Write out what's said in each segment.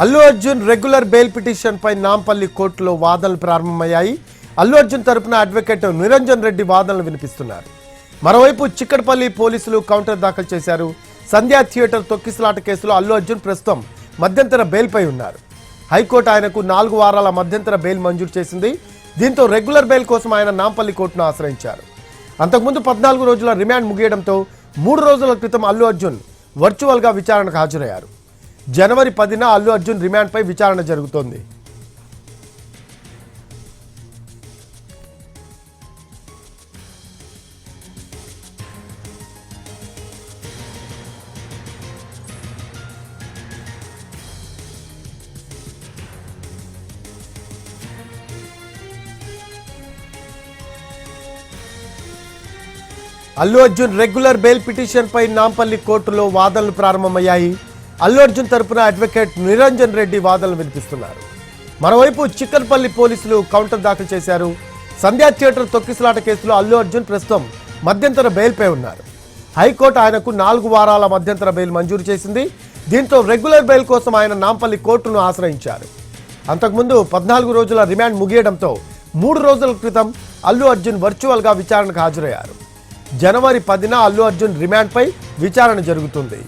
Allu Arjun regular bail petition పై నాంపల్లి కోర్టులో వాదనలు ప్రారంభమయ్యాయి. అల్లు అర్జున్ తరపున అడ్వకేట్ నిరంజన్ రెడ్డి వాదనలు వినిపిస్తున్నారు. మరోవైపు చిక్కడపల్లి పోలీసులు కౌంటర్ దాఖలు చేశారు. సంధ్యా థియేటర్ తొక్కిసలాట కేసులో అల్లు అర్జున్ ప్రస్తుతం మధ్యంతర బెయిల్పై ఉన్నారు. హైకోర్టు ఆయనకు 4 వారాల మధ్యంతర బెయిల్ మంజూరు చేసింది. దీంతో రెగ్యులర్ బెయిల్ కోసం ఆయన నాంపల్లి కోర్టును ఆశ్రయించారు. అంతకుముందు 14 రోజుల రిమాండ్ ముగియడంతో 3 రోజుల క్రితం అల్లు అర్జున్ వర్చువల్గా విచారణకు హాజరయ్యారు. జనవరి 10న అల్లు అర్జున్ రిమాండ్పై విచారణ జరుగుతోంది. Allu Arjun regular bail petition పై నాంపల్లి కోర్టులో వాదనలు ప్రారంభమయ్యాయి. అల్లు అర్జున్ తరపున అడ్వకేట్ నిరంజన్ రెడ్డి వాదనలు వినిపిస్తున్నారు. మరోవైపు చిక్కడపల్లి పోలీసులు కౌంటర్ దాఖలు చేశారు. సంధ్యా థియేటర్ తొక్కిసలాట కేసులో అల్లు అర్జున్ ప్రస్తుతం మధ్యంతర బెయిల్పై ఉన్నారు. హైకోర్టు ఆయనకు 4 వారాల మధ్యంతర బెయిల్ మంజూరు చేసింది. దీంతో రెగ్యులర్ బెయిల్ కోసం ఆయన నాంపల్లి కోర్టును ఆశ్రయించారు. అంతకుముందు 14 రోజుల రిమాండ్ ముగియడంతో 3 రోజుల క్రితం అల్లు అర్జున్ వర్చువల్గా విచారణకు హాజరయ్యారు. జనవరి 10న అల్లు అర్జున్ రిమాండ్పై విచారణ జరుగుతుంది.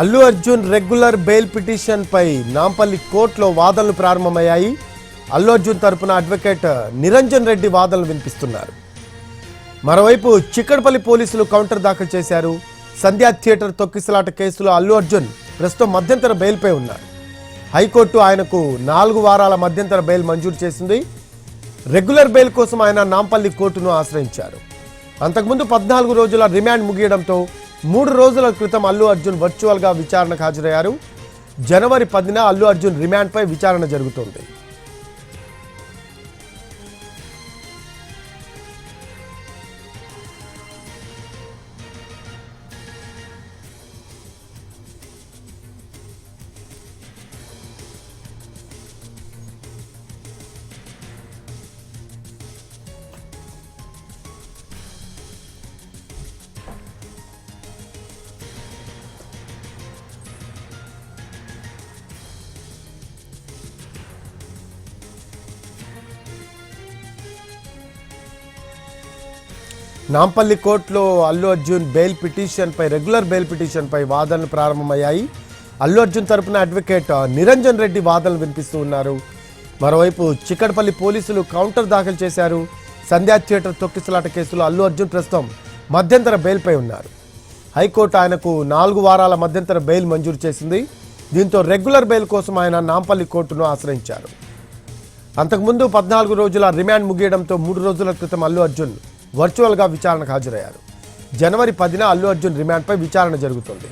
Allu Arjun regular bail petition పై నాంపల్లి కోర్టులో వాదనలు ప్రారంభమయ్యాయి. అల్లు అర్జున్ తరపున అడ్వకేట్ నిరంజన్ రెడ్డి వాదనలు వినిపిస్తున్నారు. మరోవైపు చిక్కడపల్లి పోలీసులు కౌంటర్ దాఖలు చేశారు. సంధ్యా థియేటర్ తొక్కిసలాట కేసులో అల్లు అర్జున్ ప్రస్తుతం మధ్యంతర బెయిల్పై ఉన్నారు. హైకోర్టు ఆయనకు 4 వారాల మధ్యంతర బెయిల్ మంజూరు చేసింది. రెగ్యులర్ బెయిల్ కోసం ఆయన నాంపల్లి కోర్టును ఆశ్రయించారు. అంతకుముందు 14 రోజుల రిమాండ్ ముగియడంతో 3 రోజుల క్రితం అల్లు అర్జున్ వర్చువల్గా విచారణకు హాజరయ్యారు. జనవరి 10న అల్లు అర్జున్ రిమాండ్పై విచారణ జరుగుతోంది. నాంపల్లి కోర్టులో అల్లు అర్జున్ బెయిల్ పిటిషన్ పై రెగ్యులర్ బెయిల్ పిటిషన్ పై వాదనలు ప్రారంభమయ్యాయి. అల్లు అర్జున్ తరపున అడ్వకేట్ నిరంజన్ రెడ్డి వాదనలు వినిపిస్తూ ఉన్నారు. మరోవైపు చిక్కడపల్లి పోలీసులు కౌంటర్ దాఖలు చేశారు. సంధ్యా థియేటర్ తొక్కిసలాట కేసులో అల్లు అర్జున్ ప్రస్తుతం మధ్యంతర బెయిల్పై ఉన్నారు. హైకోర్టు ఆయనకు 4 వారాల మధ్యంతర బెయిల్ మంజూరు చేసింది. దీంతో రెగ్యులర్ బెయిల్ కోసం ఆయన నాంపల్లి కోర్టును ఆశ్రయించారు. అంతకుముందు 14 రోజుల రిమాండ్ ముగియడంతో 3 రోజుల క్రితం అల్లు అర్జున్ వర్చువల్గా విచారణకు హాజరయ్యారు. జనవరి 10న అల్లు అర్జున్ రిమాండ్పై విచారణ జరుగుతుంది.